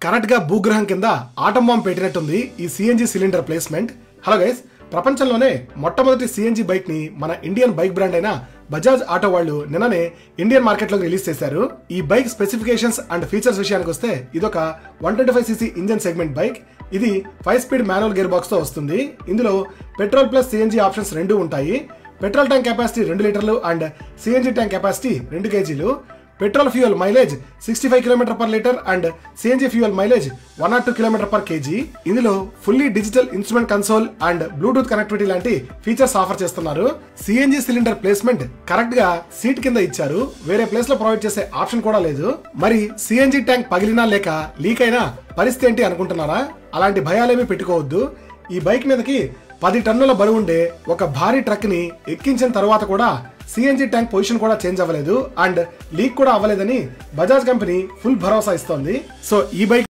Correct గా భూగ్రహం కింద atom bomb పెట్టినట్టుంది ఈ CNG cylinder placement. Hello guys, ప్రపంచంలోనే మొట్టమొదటి సిఎన్జి బైక్ ని మన ఇండియన్ బైక్ బ్రాండ్ అయిన బజాజ్ ఆటో వాళ్ళు నిన్ననే ఇండియన్ మార్కెట్ లో రిలీజ్ చేశారు. ఈ బైక్ స్పెసిఫికేషన్స్ అండ్ ఫీచర్స్ విషయానికి వస్తే ఇదొక 125cc ఇంజన్ సెగ్మెంట్ బైక్. ఇది 5 స్పీడ్ మాన్యువల్ గేర్ బాక్స్ తో వస్తుంది. ఇందులో పెట్రోల్ ప్లస్ సిఎన్జి ఆప్షన్స్ రెండు ఉంటాయి. పెట్రోల్ ట్యాంక్ కెపాసిటీ 2 లీటర్లు అండ్ సిఎన్జి ట్యాంక్ కెపాసిటీ 2 kgలు. పెట్రోల్ ఫ్యూయల్ మైలేజ్ 65 km/లీటర్ and CNG fuel mileage 102 km/kg. ఇందులో fully digital instrument console and Bluetooth connectivity లాంటి ఫీచర్స్ ఆఫర్ చేస్తున్నారు. సిఎన్జి సిలిండర్ ప్లేస్మెంట్ కరెక్ట్ గా seat కింద ఇచ్చారు. వేరే ప్లేస్ లో ప్రొవైడ్ చేసే ఆప్షన్ కూడా లేదు. మరి సిఎన్జి ట్యాంక్ పగిలినా లేక లీక్ అయినా పరిస్థితి ఏంటి అనుకుంటున్నారా? అలాంటి భయాలేమీ పెట్టుకోవద్దు. ఈ బైక్ మీదకి 10 టన్నుల బరువు ఉండే ఒక భారీ ట్రక్ ని ఎక్కించిన తర్వాత కూడా సిఎన్జి ట్యాంక్ పొజిషన్ కూడా చేంజ్ అవ్వలేదు అండ్ లీక్ కూడా అవ్వలేదని బజాజ్ కంపెనీ ఫుల్ భరోసా ఇస్తోంది. సో ఈ బైక్